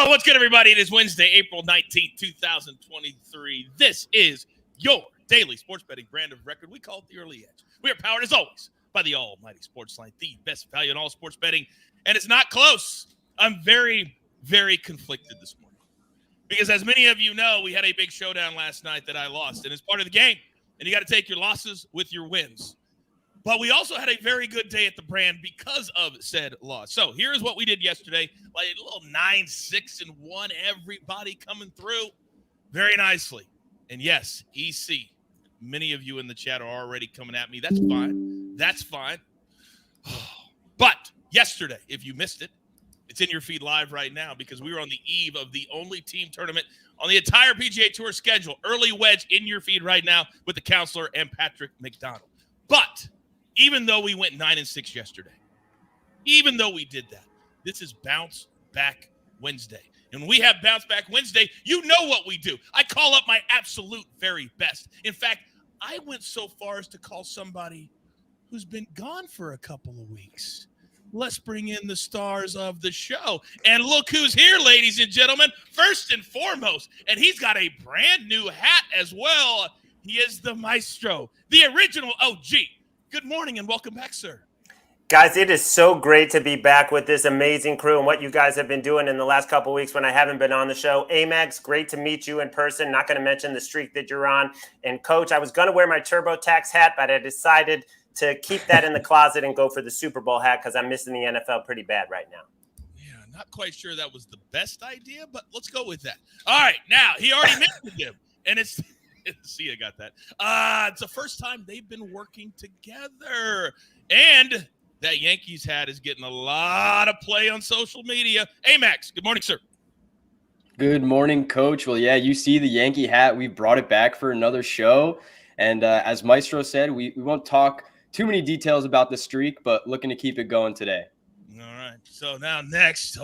Oh, what's good, everybody? It is Wednesday, April 19th, 2023. This is your daily sports betting brand of record. We call it the Early Edge. We are powered, as always, by the almighty SportsLine, the best value in all sports betting. And it's not close. I'm very, very conflicted this morning. Because as many of you know, we had a big showdown last night that I lost. And it's part of the game. And you got to take your losses with your wins. But we also had a very good day at the brand because of said loss. So here's what we did yesterday. Like a little 9-6-1, everybody coming through very nicely. And yes, EC, many of you in the chat are already coming at me. That's fine. That's fine. But yesterday, if you missed it, it's in your feed live right now because we were on the eve of the only team tournament on the entire PGA Tour schedule. Early wedge in your feed right now with the counselor and Patrick McDonald. But even though we went 9-6 yesterday, even though we did that, this is Bounce Back Wednesday. And when we have Bounce Back Wednesday, you know what we do. I call up my absolute very best. In fact, I went so far as to call somebody who's been gone for a couple of weeks. Let's bring in the stars of the show. And look who's here, ladies and gentlemen. First and foremost, and he's got a brand new hat as well. He is the maestro, the original OG. Good morning and welcome back, sir. Guys, it is so great to be back with this amazing crew and what you guys have been doing in the last couple of weeks when I haven't been on the show. Amags, great to meet you in person. Not going to mention the streak that you're on. And Coach, I was going to wear my TurboTax hat, but I decided to keep that in the closet and go for the Super Bowl hat because I'm missing the NFL pretty bad right now. Yeah, not quite sure that was the best idea, but let's go with that. All right, now he already mentioned him, and it's Sia got that. It's the first time they've been working together. And that Yankees hat is getting a lot of play on social media. Amags, good morning, sir. Good morning, Coach. Well, yeah, you see the Yankee hat. We brought it back for another show. And as Maestro said, we won't talk too many details about the streak, but looking to keep it going today. All right. So now next,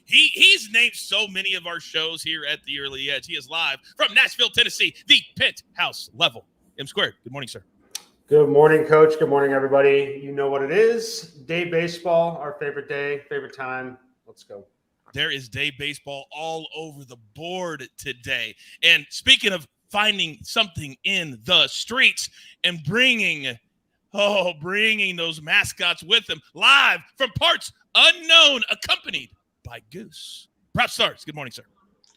he's named so many of our shows here at the Early Edge. He is live from Nashville, Tennessee, the penthouse level. M-Squared, good morning, sir. Good morning, Coach. Good morning, everybody. You know what it is. Day baseball, our favorite day, favorite time. Let's go. There is day baseball all over the board today. And speaking of finding something in the streets and bringing those mascots with them, live from parts unknown, accompanied by Goose. Propstarz, good morning, sir.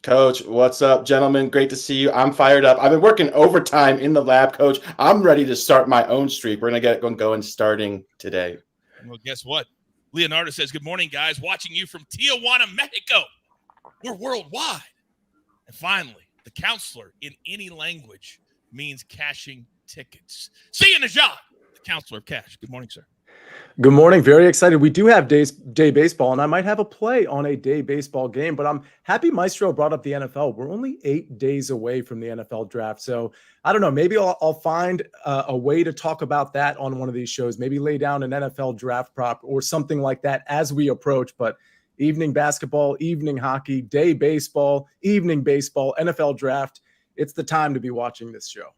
Coach, what's up, gentlemen? Great to see you. I'm fired up. I've been working overtime in the lab, Coach. I'm ready to start my own streak. We're going to get it going starting today. Well, guess what? Leonardo says, good morning, guys. Watching you from Tijuana, Mexico. We're worldwide. And finally, the counselor in any language means cashing tickets. Sia Nejad, the counselor of cash. Good morning, sir. Good morning. Very excited. We do have day baseball, and I might have a play on a day baseball game, but I'm happy Maestro brought up the NFL. We're only 8 days away from the NFL draft. So I don't know. Maybe I'll find a way to talk about that on one of these shows, maybe lay down an NFL draft prop or something like that as we approach. But evening basketball, evening hockey, day baseball, evening baseball, NFL draft. It's the time to be watching this show.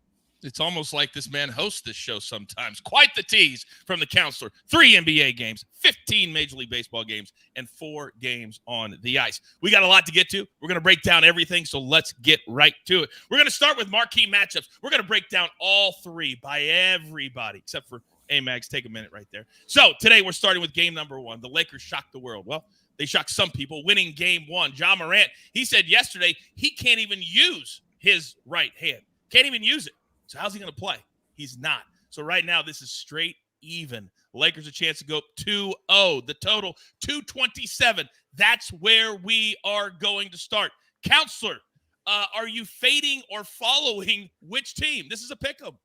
It's almost like this man hosts this show sometimes. Quite the tease from the counselor. 3 NBA games, 15 Major League Baseball games, and 4 games on the ice. We got a lot to get to. We're going to break down everything, so let's get right to it. We're going to start with marquee matchups. We're going to break down all 3 by everybody, except for Amags. Take a minute right there. So today we're starting with game number 1. The Lakers shocked the world. Well, they shocked some people, winning game 1. Ja Morant, he said yesterday he can't even use his right hand. Can't even use it. So how's he going to play? He's not. So right now, this is straight even. Lakers a chance to go 2-0. The total, 227. That's where we are going to start. Counselor, are you fading or following which team? This is a pick'em.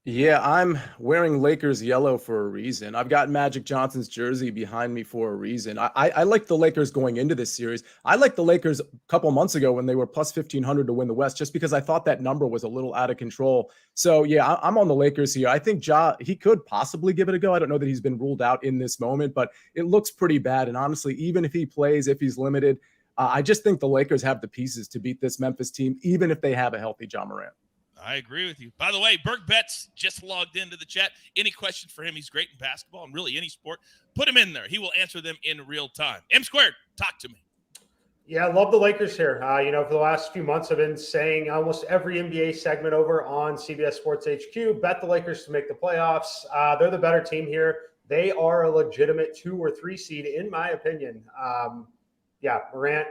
Yeah, I'm wearing Lakers yellow for a reason. I've got Magic Johnson's jersey behind me for a reason. I like the Lakers going into this series. I liked the Lakers a couple months ago when they were plus 1,500 to win the West, just because I thought that number was a little out of control. So, yeah, I'm on the Lakers here. I think Ja, he could possibly give it a go. I don't know that he's been ruled out in this moment, but it looks pretty bad. And honestly, even if he plays, if he's limited, I just think the Lakers have the pieces to beat this Memphis team, even if they have a healthy Ja Morant. I agree with you. By the way, Berg Betts just logged into the chat. Any questions for him? He's great in basketball and really any sport. Put him in there. He will answer them in real time. M-Squared, talk to me. Yeah, I love the Lakers here. For the last few months, I've been saying almost every NBA segment over on CBS Sports HQ, bet the Lakers to make the playoffs. They're the better team here. They are a legitimate 2 or 3 seed, in my opinion. Morant,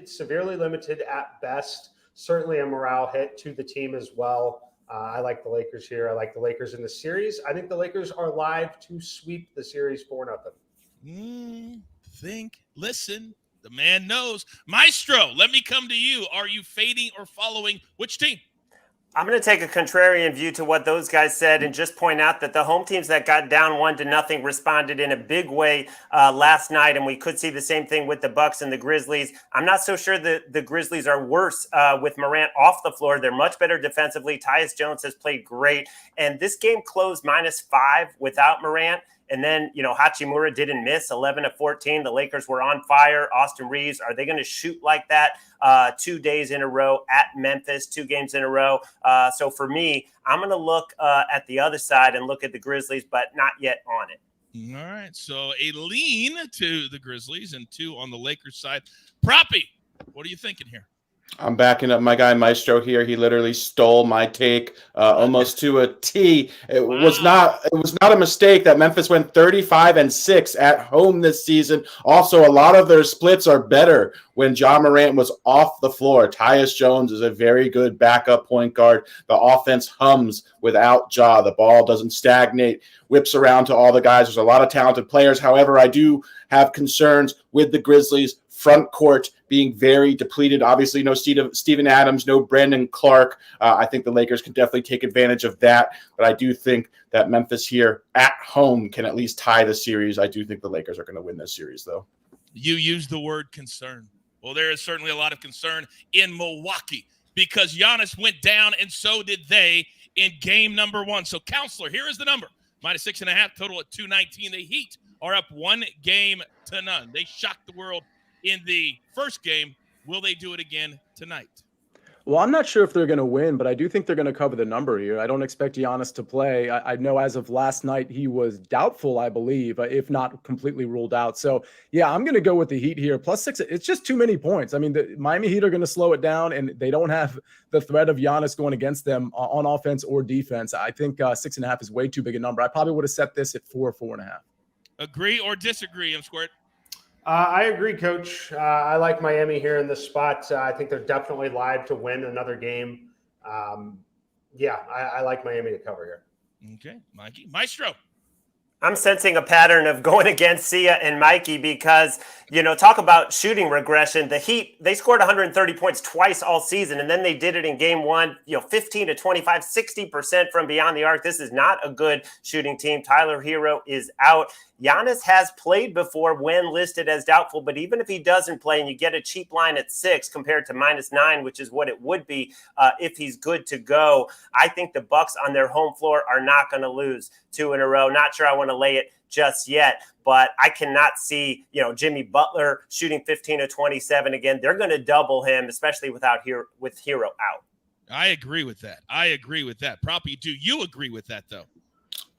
severely limited at best. Certainly a morale hit to the team as well. I like the Lakers here. I like the Lakers in the series. I think the Lakers are live to sweep the series 4-0. Listen. The man knows. Maestro, let me come to you. Are you fading or following which team? I'm going to take a contrarian view to what those guys said and just point out that the home teams that got down 1-0 responded in a big way last night, and we could see the same thing with the Bucks and the Grizzlies. I'm not so sure that the Grizzlies are worse with Morant off the floor. They're much better defensively. Tyus Jones has played great, and this game closed -5 without Morant. And then, Hachimura didn't miss 11 of 14. The Lakers were on fire. Austin Reeves, are they going to shoot like that 2 days in a row at Memphis, 2 games in a row? So for me, I'm going to look at the other side and look at the Grizzlies, but not yet on it. All right. So a lean to the Grizzlies and 2 on the Lakers side. Proppy, what are you thinking here? I'm backing up my guy Maestro here. He literally stole my take almost to a T. It was not a mistake that Memphis went 35-6 at home this season. Also, a lot of their splits are better when Ja Morant was off the floor. Tyus Jones is a very good backup point guard. The offense hums without Ja. The ball doesn't stagnate, whips around to all the guys. There's a lot of talented players. However, I do have concerns with the Grizzlies front court being very depleted. Obviously, no Steven Adams, no Brandon Clark. I think the Lakers can definitely take advantage of that. But I do think that Memphis here at home can at least tie the series. I do think the Lakers are going to win this series, though. You used the word concern. Well, there is certainly a lot of concern in Milwaukee because Giannis went down, and so did they in game number 1. So, Counselor, here is the number. -6.5, total at 219. The Heat are up 1-0. They shocked the world in the first game. Will they do it again tonight? Well, I'm not sure if they're going to win, but I do think they're going to cover the number here. I don't expect Giannis to play. I know as of last night, he was doubtful, I believe, if not completely ruled out. So, yeah, I'm going to go with the Heat here. +6, it's just too many points. I mean, the Miami Heat are going to slow it down, and they don't have the threat of Giannis going against them on offense or defense. I think 6.5 is way too big a number. I probably would have set this at 4.5. Agree or disagree, M-Squared? I agree, Coach. I like Miami here in this spot. I think they're definitely live to win another game. I like Miami to cover here. Okay, Mikey. Maestro. I'm sensing a pattern of going against Sia and Mikey because, talk about shooting regression. The Heat, they scored 130 points twice all season, and then they did it in game 1, 15 to 25, 60% from beyond the arc. This is not a good shooting team. Tyler Hero is out. Giannis has played before when listed as doubtful, but even if he doesn't play and you get a cheap line at 6 compared to -9, which is what it would be if he's good to go, I think the Bucks on their home floor are not going to lose 2 in a row. Not sure I want to lay it just yet, but I cannot see, Jimmy Butler shooting 15 to 27 again. They're going to double him, especially with Hero out. I agree with that. Proppy, do you agree with that, though?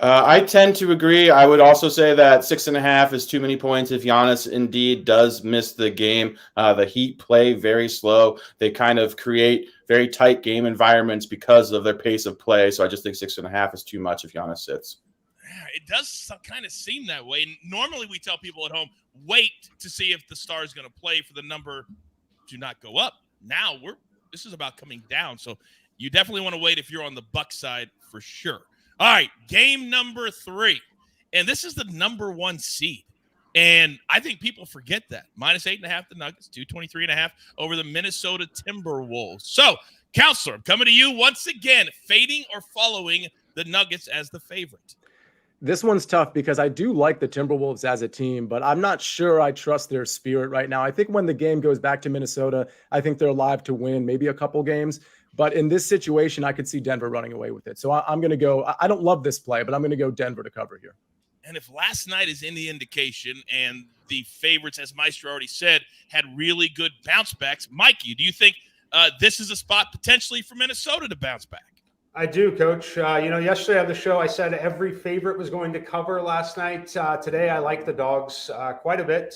I tend to agree. I would also say that 6.5 is too many points if Giannis indeed does miss the game. The Heat play very slow. They kind of create very tight game environments because of their pace of play. So I just think 6.5 is too much if Giannis sits. It does kind of seem that way. Normally we tell people at home, wait to see if the star is going to play for the number to not go up. Now this is about coming down. So you definitely want to wait if you're on the Bucks side for sure. All right, game number 3. And this is the number 1 seed. And I think people forget that. -8.5 the Nuggets, 223.5 over the Minnesota Timberwolves. So, Counselor, I'm coming to you once again, fading or following the Nuggets as the favorite. This one's tough because I do like the Timberwolves as a team, but I'm not sure I trust their spirit right now. I think when the game goes back to Minnesota, I think they're live to win maybe a couple games. But in this situation, I could see Denver running away with it. So I'm going to go – I don't love this play, but I'm going to go Denver to cover here. And if last night is any indication and the favorites, as Maestro already said, had really good bounce backs, Mikey, do you think this is a spot potentially for Minnesota to bounce back? I do, Coach. Yesterday on the show, I said every favorite was going to cover last night. Today, I like the dogs quite a bit.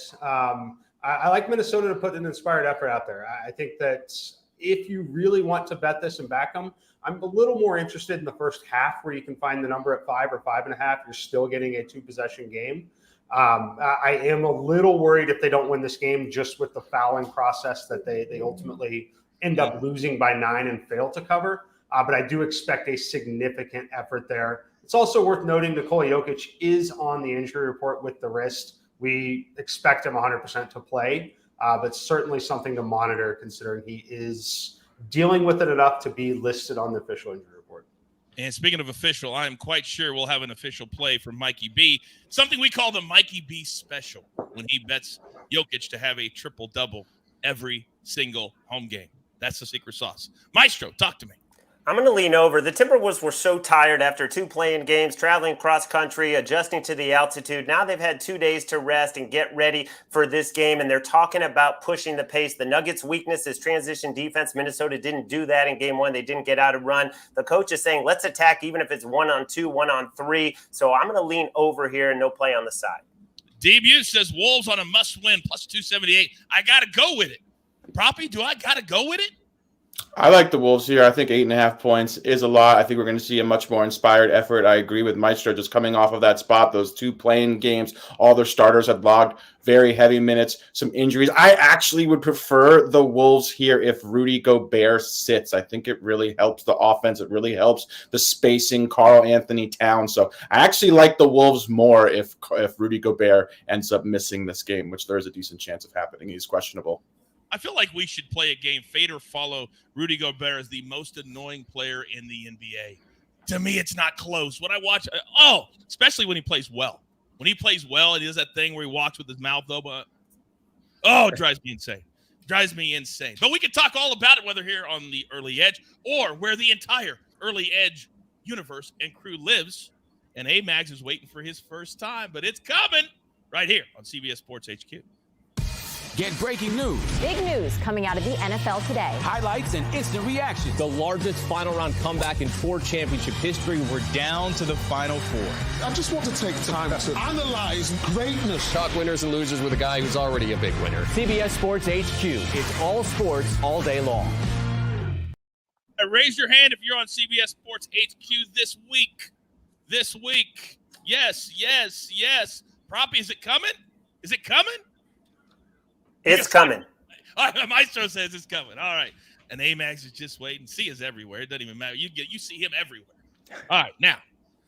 I like Minnesota to put an inspired effort out there. I think that if you really want to bet this and back them, I'm a little more interested in the first half where you can find the number at 5 or 5.5. You're still getting a 2-possession game. I am a little worried if they don't win this game just with the fouling process that they ultimately end up losing by 9 and fail to cover. But I do expect a significant effort there. It's also worth noting Nikola Jokic is on the injury report with the wrist. We expect him 100% to play, but certainly something to monitor considering he is dealing with it enough to be listed on the official injury report. And speaking of official, I am quite sure we'll have an official play from Mikey B, something we call the Mikey B special, when he bets Jokic to have a triple-double every single home game. That's the secret sauce. Maestro, talk to me. I'm going to lean over. The Timberwolves were so tired after 2 playing games, traveling cross country, adjusting to the altitude. Now they've had 2 days to rest and get ready for this game, and they're talking about pushing the pace. The Nuggets' weakness is transition defense. Minnesota didn't do that in game 1. They didn't get out of run. The coach is saying, let's attack even if it's 1-on-2, 1-on-3. So I'm going to lean over here and no play on the side. Debut says Wolves on a must-win, plus 278. I got to go with it. Proppy, do I got to go with it? I like the Wolves here. I think 8.5 points is a lot. I think we're going to see a much more inspired effort. I agree with Maestro just coming off of that spot. Those 2 playing games, all their starters had logged very heavy minutes, some injuries. I actually would prefer the Wolves here if Rudy Gobert sits. I think it really helps the offense. It really helps the spacing, Karl Anthony Towns. So I actually like the Wolves more if Rudy Gobert ends up missing this game, which there is a decent chance of happening. He's questionable. I feel like we should play a game, fade or follow Rudy Gobert as the most annoying player in the NBA. To me, it's not close. When I watch, especially when he plays well. When he plays well, it is that thing where he walks with his mouth open. It drives me insane. But we can talk all about it, whether here on the Early Edge or where the entire Early Edge universe and crew lives. And Amags is waiting for his first time, but it's coming right here on CBS Sports HQ. Get breaking news. Big news coming out of the NFL today. Highlights and instant reactions. The largest final round comeback in Ford championship history. We're down to the final 4. I just want to take time to analyze greatness. Talk winners and losers with a guy who's already a big winner. CBS Sports HQ. It's all sports all day long. Raise your hand if you're on CBS Sports HQ this week. Yes. Proppy, is it coming? It's coming. Maestro says it's coming. All right. And Amags is just waiting. Sia's everywhere. It doesn't even matter. You see him everywhere. All right. Now,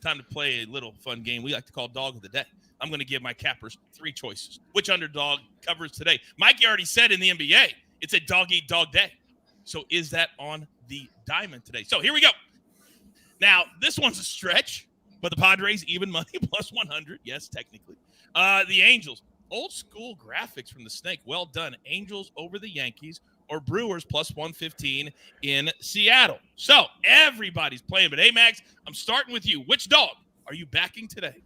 time to play a little fun game we like to call Dog of the Day. I'm going to give my cappers 3 choices. Which underdog covers today? Mikey already said in the NBA, it's a dog-eat-dog day. So is that on the diamond today? So here we go. Now, this one's a stretch, but the Padres, even money, plus 100. Yes, technically. The Angels. Old school graphics from the Snake. Well done. Angels over the Yankees or Brewers plus 115 in Seattle. So everybody's playing. But, hey, Max, I'm starting with you. Which dog are you backing today?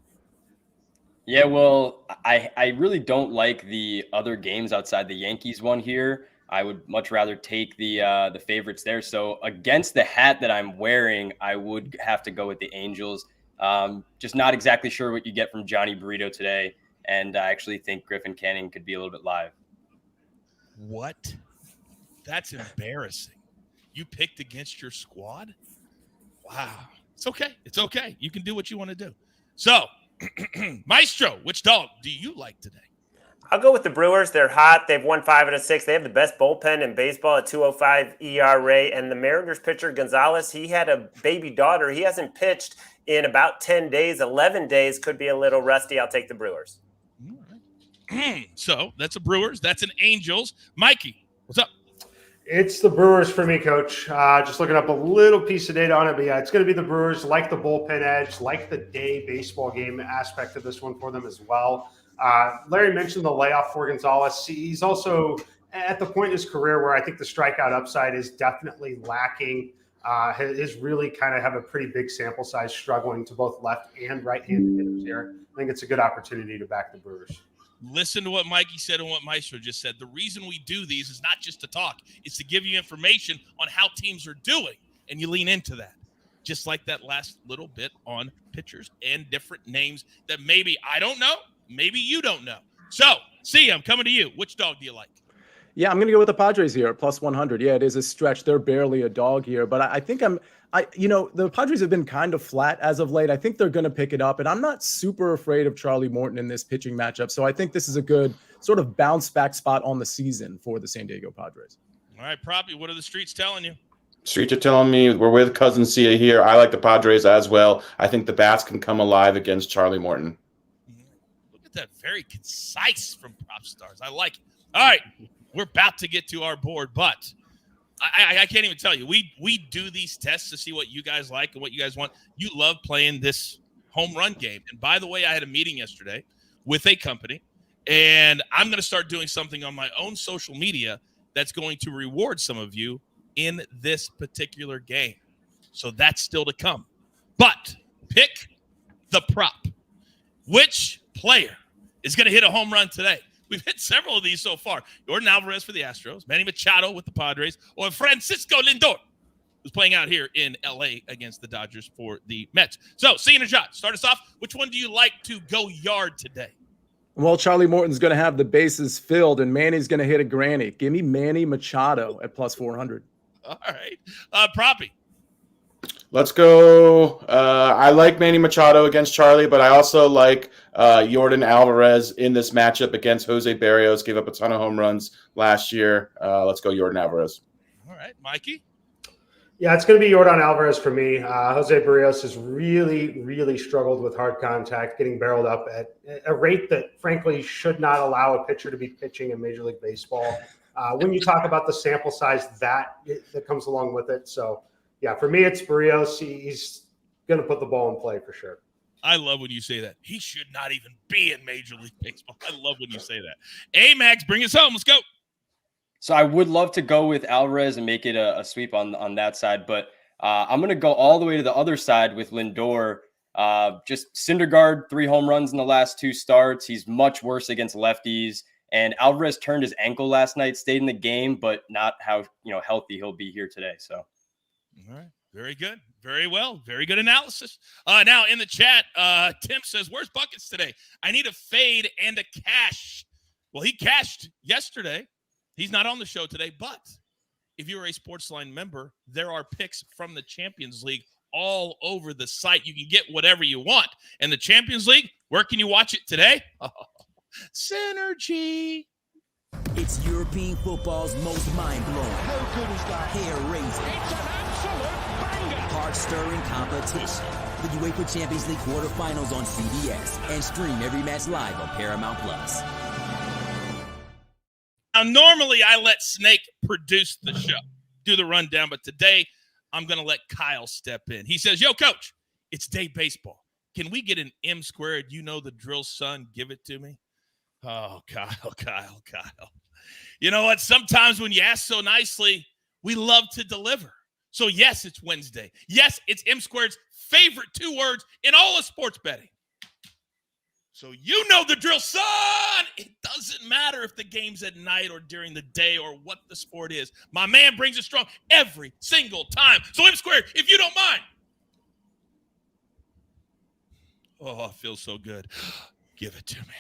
Yeah, well, I really don't like the other games outside the Yankees one here. I would much rather take the favorites there. So against the hat that I'm wearing, I would have to go with the Angels. Just not exactly sure what you get from Johnny Burrito today. And I actually think Griffin Canning could be a little bit live. What? That's embarrassing. You picked against your squad? Wow. It's okay. You can do what you want to do. So, Maestro, which dog do you like today? I'll go with the Brewers. They're hot. They've won 5 out of 6. They have the best bullpen in baseball at 2.05 ERA. And the Mariners pitcher, Gonzalez, he had a baby daughter. He hasn't pitched in about 10 days, 11 days. Could be a little rusty. I'll take the Brewers. All right. So that's a Brewers. That's an Angels. Mikey, what's up? It's the Brewers for me, Coach. Just looking up a little piece of data on it. But, yeah, it's going to be the Brewers, like the bullpen edge, like the day baseball game aspect of this one for them as well. Larry mentioned the layoff for Gonzalez. He's also at the point in his career where I think the strikeout upside is definitely lacking. His really kind of have a pretty big sample size struggling to both left and right-handed hitters here. I think it's a good opportunity to back the Brewers. Listen to what Mikey said and what Maestro just said. The reason we do these is not just to talk. It's to give you information on how teams are doing, and you lean into that. Just like that last little bit on pitchers and different names that maybe I don't know, maybe you don't know. So See, I'm coming to you. Which dog do you like? Yeah, I'm going to go with the Padres here at plus 100. Yeah, it is a stretch. They're barely a dog here, but I think the Padres have been kind of flat as of late. I think they're going to pick it up, and I'm not super afraid of Charlie Morton in this pitching matchup. So I think this is a good sort of bounce back spot on the season for the San Diego Padres. All right, Proppy, what are the streets telling you? Streets are telling me we're with Cousin Sia here. I like the Padres as well. I think the bats can come alive against Charlie Morton. Look at that, very concise from Propstarz. I like it. All right, we're about to get to our board, but I can't even tell you. We do these tests to see what you guys like and what you guys want. You love playing this home run game. And by the way, I had a meeting yesterday with a company, and I'm going to start doing something on my own social media that's going to reward some of you in this particular game. So that's still to come. But pick the prop. Which player is going to hit a home run today? We've hit several of these so far. Jordan Alvarez for the Astros, Manny Machado with the Padres, or Francisco Lindor, who's playing out here in L.A. against the Dodgers for the Mets. So, Sia Nejad, start us off. Which one do you like to go yard today? Well, Charlie Morton's going to have the bases filled, and Manny's going to hit a granny. Give me Manny Machado at plus 400. All right. Proppy. Let's go. I like Manny Machado against Charlie, but I also like Jordan Alvarez in this matchup against Jose Barrios. Gave up a ton of home runs last year. Let's go Jordan Alvarez. All right. Mikey? Yeah, it's going to be Jordan Alvarez for me. Jose Barrios has really, really struggled with hard contact, getting barreled up at a rate that, frankly, should not allow a pitcher to be pitching in Major League Baseball. When you talk about the sample size that comes along with it. So, yeah, for me, it's Barrios. He's going to put the ball in play for sure. I love when you say that. He should not even be in Major League Baseball. I love when you say that. Amags, bring us home. Let's go. So I would love to go with Alvarez and make it a sweep on that side, but I'm going to go all the way to the other side with Lindor. Just Syndergaard, 3 home runs in the last 2 starts. He's much worse against lefties. And Alvarez turned his ankle last night, stayed in the game, but not how healthy he'll be here today. So, all right, very good, very well, very good analysis. Now in the chat, Tim says, "Where's buckets today? I need a fade and a cash." Well, he cashed yesterday. He's not on the show today, but if you're a SportsLine member, there are picks from the Champions League all over the site. You can get whatever you want. And the Champions League, where can you watch it today? Oh, Synergy. It's European football's most mind-blowing, How good is that? hair-raising, It's an absolute banger. heart-stirring competition. The UEFA Champions League quarterfinals on CBS and stream every match live on Paramount+. Now, normally I let Snake produce the show, do the rundown, but today I'm going to let Kyle step in. He says, "Yo, Coach, it's day baseball. Can we get an M squared? You know the drill, son. Give it to me." Oh, Kyle. You know what? Sometimes when you ask so nicely, we love to deliver. So, yes, it's Wednesday. Yes, it's M Squared's favorite 2 words in all of sports betting. So you know the drill, son. It doesn't matter if the game's at night or during the day or what the sport is. My man brings it strong every single time. So M Squared, if you don't mind. Oh, it feels so good. Give it to me.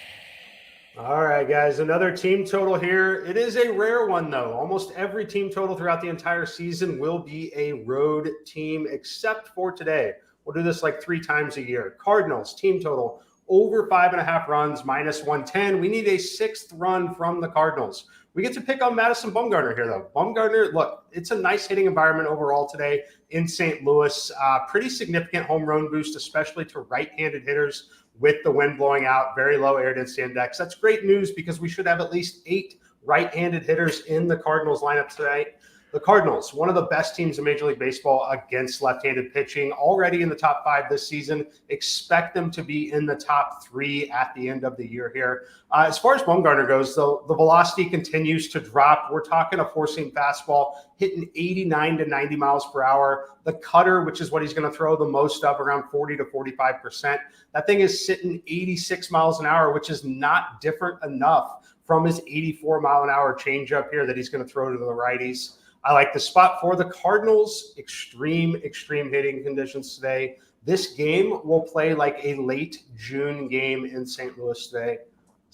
All right, guys, another team total here. It is a rare one, though. Almost every team total throughout the entire season will be a road team, except for today. We'll do this like 3 times a year. Cardinals, team total, over 5.5 runs, minus 110. We need a 6th run from the Cardinals. We get to pick on Madison Bumgarner here, though. Bumgarner, look, it's a nice hitting environment overall today in St. Louis. Pretty significant home run boost, especially to right-handed hitters with the wind blowing out, very low air density index. That's great news because we should have at least 8 right-handed hitters in the Cardinals lineup today. The Cardinals, one of the best teams in Major League Baseball against left-handed pitching, already in the top 5 this season. Expect them to be in the top 3 at the end of the year here. As far as Bumgarner goes, though, the velocity continues to drop. We're talking a 4-seam fastball hitting 89 to 90 miles per hour. The cutter, which is what he's going to throw the most of, around 40 to 45%. That thing is sitting 86 miles an hour, which is not different enough from his 84-mile-an-hour changeup here that he's going to throw to the righties. I like the spot for the Cardinals. Extreme hitting conditions today. This game will play like a late June game in St. Louis today.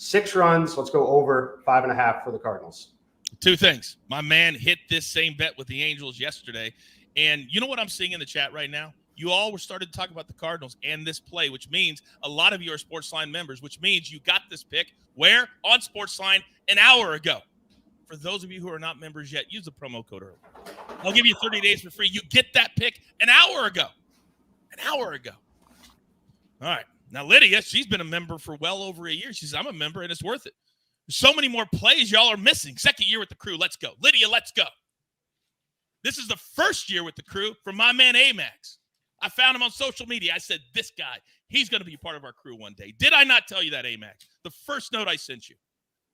6 runs. Let's go over 5.5 for the Cardinals. 2 things. My man hit this same bet with the Angels yesterday. And you know what I'm seeing in the chat right now? You all were started to talk about the Cardinals and this play, which means a lot of you are SportsLine members, which means you got this pick where? On SportsLine an hour ago. For those of you who are not members yet, use the promo code early. I'll give you 30 days for free. You get that pick an hour ago. An hour ago. All right. Now, Lydia, she's been a member for well over a year. She says, I'm a member, and it's worth it. There's so many more plays y'all are missing. Second year with the crew. Let's go. Lydia, let's go. This is the first year with the crew for my man Amags. I found him on social media. I said, this guy, he's going to be part of our crew one day. Did I not tell you that, Amags? The first note I sent you.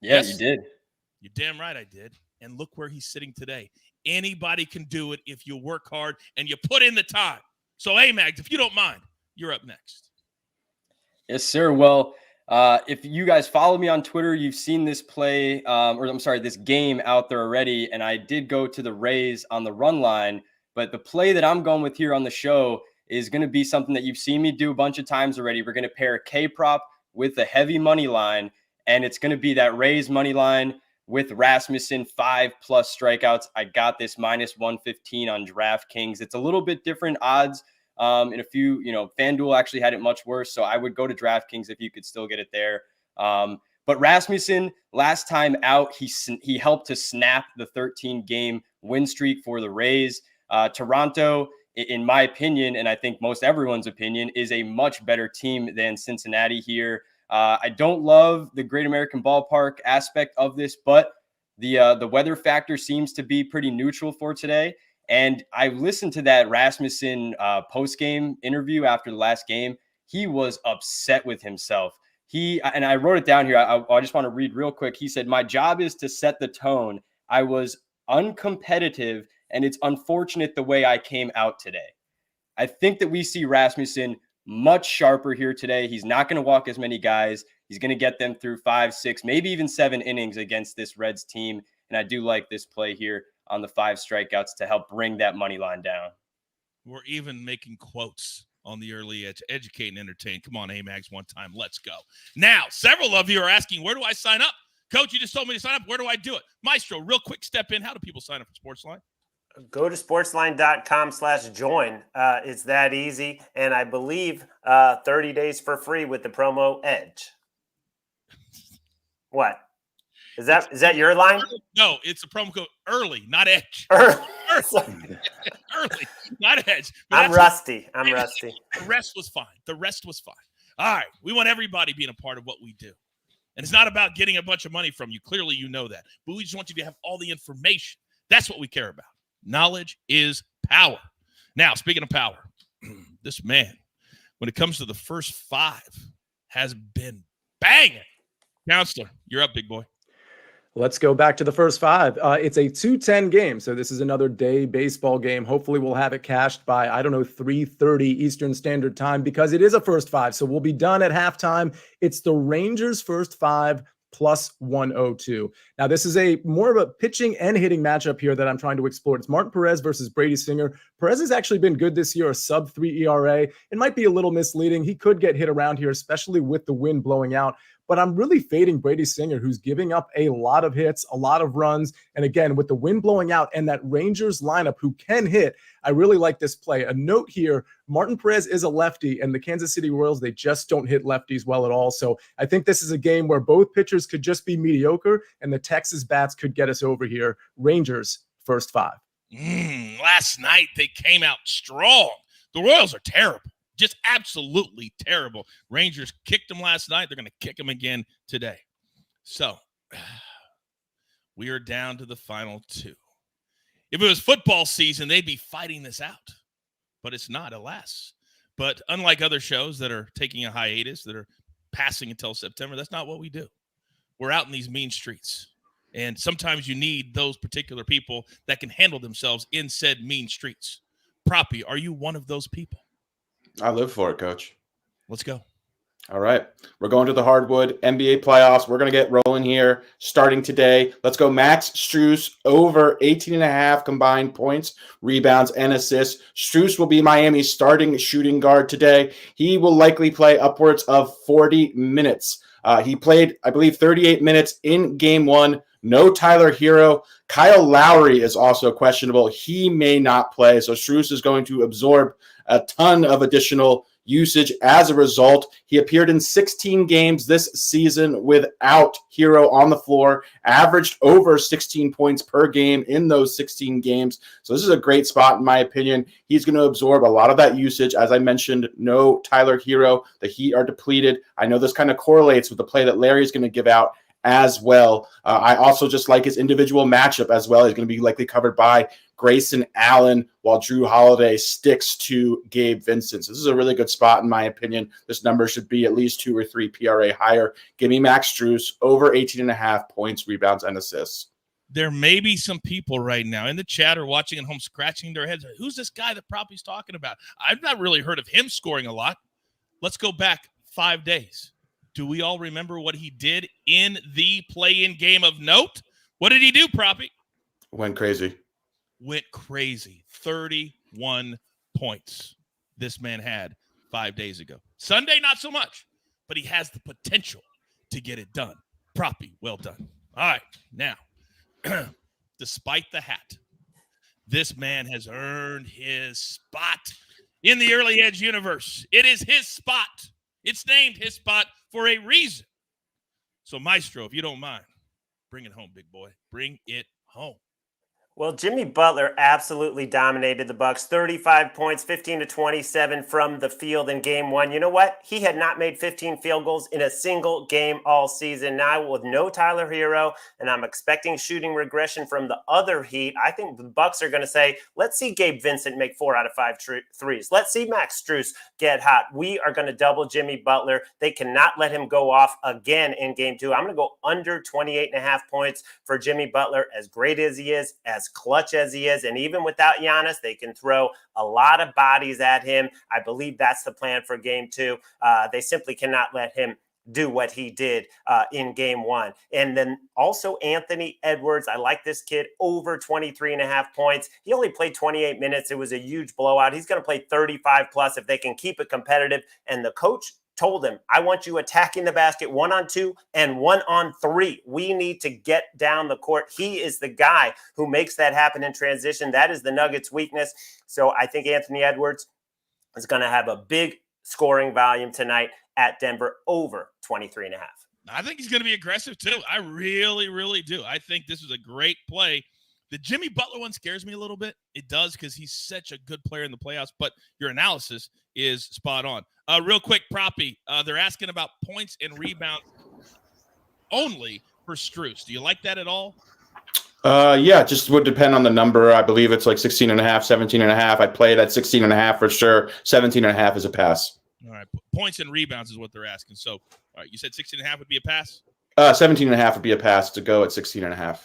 Yeah, yes, you did. You're damn right I did. And look where he's sitting today. Anybody can do it if you work hard and you put in the time. So, Amags, if you don't mind, you're up next. Yes, sir. Well, if you guys follow me on Twitter, you've seen this play, this game out there already. And I did go to the Rays on the run line. But the play that I'm going with here on the show is going to be something that you've seen me do a bunch of times already. We're going to pair a K-prop with a heavy money line. And it's going to be that Rays money line with Rasmussen 5+ strikeouts. I got this -115 on DraftKings. It's a little bit different odds. In a few, FanDuel actually had it much worse. So I would go to DraftKings if you could still get it there. But Rasmussen, last time out, he helped to snap the 13-game win streak for the Rays. Toronto, in my opinion, and I think most everyone's opinion, is a much better team than Cincinnati here. I don't love the Great American Ballpark aspect of this, but the weather factor seems to be pretty neutral for today. And I listened to that Rasmussen post-game interview after the last game. He was upset with himself. And I wrote it down here. I just want to read real quick. He said, "My job is to set the tone. I was uncompetitive, and it's unfortunate the way I came out today." I think that we see Rasmussen much sharper here today. He's not going to walk as many guys. He's going to get them through 5, 6, maybe even 7 innings against this Reds team. And I do like this play here on the 5 strikeouts to help bring that money line down. We're even making quotes on the early edge. Educate and entertain. Come on, Amags, one time. Let's go. Now, several of you are asking, where do I sign up? Coach, you just told me to sign up. Where do I do it? Maestro, real quick step in. How do people sign up for SportsLine? Go to sportsline.com/join. It's that easy. And I believe 30 days for free with the promo EDGE. What? Is that your line? No, it's a promo code early, not EDGE. Early, not EDGE. I'm rusty. The rest was fine. All right. We want everybody being a part of what we do. And it's not about getting a bunch of money from you. Clearly, you know that. But we just want you to have all the information. That's what we care about. Knowledge is power. Now, speaking of power, this man, when it comes to the first 5, has been banging. Counselor, you're up, big boy. Let's go back to the first 5. It's a 2:10 game, so this is another day baseball game. Hopefully we'll have it cashed by, 3:30 Eastern Standard Time, because it is a first 5, so we'll be done at halftime. It's the Rangers' first 5 plus 102. Now, this is a more of a pitching and hitting matchup here that I'm trying to explore. It's Martin Perez versus Brady Singer. Perez has actually been good this year, a sub-3 ERA. It might be a little misleading. He could get hit around here, especially with the wind blowing out. But I'm really fading Brady Singer, who's giving up a lot of hits, a lot of runs. And again, with the wind blowing out and that Rangers lineup who can hit, I really like this play. A note here, Martin Perez is a lefty, and the Kansas City Royals, they just don't hit lefties well at all. So I think this is a game where both pitchers could just be mediocre, and the Texas bats could get us over here. Rangers, first 5. Last night, they came out strong. The Royals are terrible. Just absolutely terrible. Rangers kicked them last night. They're going to kick them again today. So we are down to the final 2. If it was football season, they'd be fighting this out. But it's not, alas. But unlike other shows that are taking a hiatus, that are passing until September, that's not what we do. We're out in these mean streets. And sometimes you need those particular people that can handle themselves in said mean streets. Proppy, are you one of those people? I live for it, Coach. Let's go. All right. We're going to the hardwood NBA playoffs. We're going to get rolling here starting today. Let's go Max Strus over 18.5 combined points, rebounds, and assists. Strus will be Miami's starting shooting guard today. He will likely play upwards of 40 minutes. He played, I believe, 38 minutes in game one. No Tyler Hero. Kyle Lowry is also questionable. He may not play. So Strus is going to absorb a ton of additional usage as a result. He appeared in 16 games this season without Hero on the floor, averaged over 16 points per game in those 16 games. So this is a great spot, in my opinion. He's going to absorb a lot of that usage. As I mentioned, no Tyler Hero. The Heat are depleted. I know this kind of correlates with the play that Larry is going to give out as well. I also just like his individual matchup as well. He's going to be likely covered by Grayson Allen while Drew Holiday sticks to Gabe Vincent. So this is a really good spot, in my opinion. This number should be at least 2 or 3 PRA higher. Give me Max Strus over 18.5 points, rebounds, and assists. There may be some people right now in the chat or watching at home scratching their heads. Who's this guy that Proppy's talking about? I've not really heard of him scoring a lot. Let's go back 5 days. Do we all remember what he did in the play-in game of note? What did he do, Proppy? Went crazy. 31 points this man had 5 days ago. Sunday, not so much, but he has the potential to get it done. Proppy, well done. All right, now, despite the hat, this man has earned his spot in the Early Edge universe. It is his spot. It's named his spot for a reason. So, Maestro, if you don't mind, bring it home, big boy. Bring it home. Well, Jimmy Butler absolutely dominated the Bucks. 35 points, 15 to 27 from the field in game one. You know what? He had not made 15 field goals in a single game all season. Now with no Tyler Hero, and I'm expecting shooting regression from the other Heat, I think the Bucks are going to say, let's see Gabe Vincent make 4 out of 5 threes. Let's see Max Strus get hot. We are going to double Jimmy Butler. They cannot let him go off again in game two. I'm going to go under 28.5 points for Jimmy Butler. As great as he is, as clutch as he is, and even without Giannis, they can throw a lot of bodies at him. I believe that's the plan for game two. They simply cannot let him do what he did in game one. And then also Anthony Edwards. I like this kid over 23.5 points. He only played 28 minutes. It was a huge blowout. He's going to play 35 plus if they can keep it competitive. And the coach told him, I want you attacking the basket 1-on-2 and 1-on-3. We need to get down the court. He is the guy who makes that happen in transition. That is the Nuggets' weakness. So I think Anthony Edwards is going to have a big scoring volume tonight at Denver over 23.5. I think he's going to be aggressive too. I really, really do. I think this is a great play. The Jimmy Butler one scares me a little bit. It does because he's such a good player in the playoffs, but your analysis is spot on. Real quick, Proppy, they're asking about points and rebounds only for Strus. Do you like that at all? Yeah, just would depend on the number. I believe it's like 16.5, 17.5. I'd play it at 16.5 for sure. 17.5 is a pass. All right. Points and rebounds is what they're asking. So, all right, you said 16.5 would be a pass? 17.5 would be a pass to go at 16.5.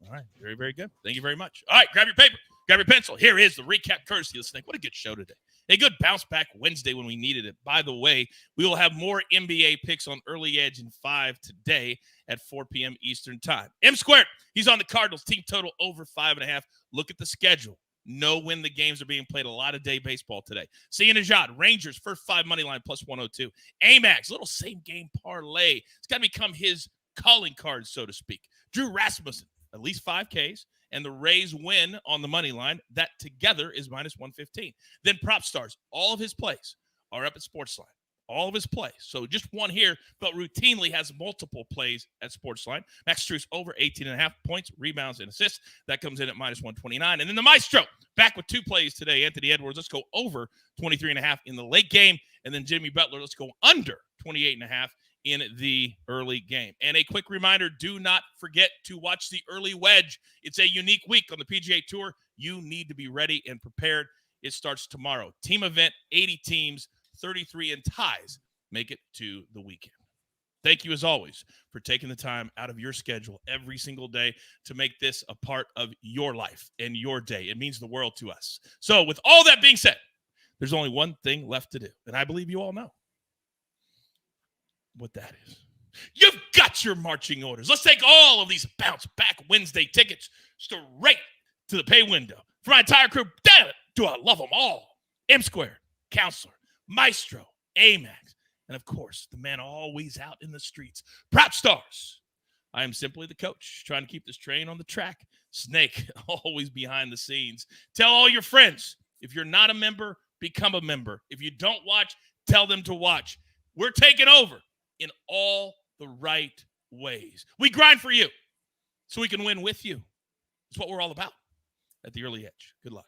All right. Very, very good. Thank you very much. All right. Grab your paper. Grab your pencil. Here is the recap courtesy of the Snake. What a good show today. A good bounce back Wednesday when we needed it. By the way, we will have more NBA picks on Early Edge in 5 today at 4 p.m. Eastern time. M Squared, he's on the Cardinals. Team total over 5.5. Look at the schedule. Know when the games are being played. A lot of day baseball today. Sia Nejad, Rangers, first 5 money line plus 102. Amags, little same game parlay. It's got to become his calling card, so to speak. Drew Rasmussen, at least 5 Ks. And the Rays win on the money line. That together is minus 115. Then Propstarz, all of his plays are up at SportsLine. All of his plays. So just one here, but routinely has multiple plays at SportsLine. Max Strus over 18.5 points, rebounds, and assists. That comes in at minus 129. And then the Maestro, back with 2 plays today. Anthony Edwards, let's go over 23.5 in the late game. And then Jimmy Butler, let's go under 28.5 in the early game. And a quick reminder, do not forget to watch the early wedge. It's a unique week on the PGA Tour. You need to be ready and prepared. It starts tomorrow. Team event, 80 teams, 33 in ties make it to the weekend. Thank you, as always, for taking the time out of your schedule every single day to make this a part of your life and your day. It means the world to us. So with all that being said, there's only one thing left to do, and I believe you all know what that is. You've got your marching orders. Let's take all of these Bounce Back Wednesday tickets straight to the pay window. For my entire crew, damn it, do I love them all. M Squared, Counselor, Maestro, Amags, And, of course, the man always out in the streets, Propstarz. I am simply the coach, trying to keep this train on the track. Snake, always behind the scenes. Tell all your friends, if you're not a member, become a member. If you don't watch, tell them to watch. We're taking over in all the right ways. We grind for you so we can win with you. It's what we're all about at the Early Edge. Good luck.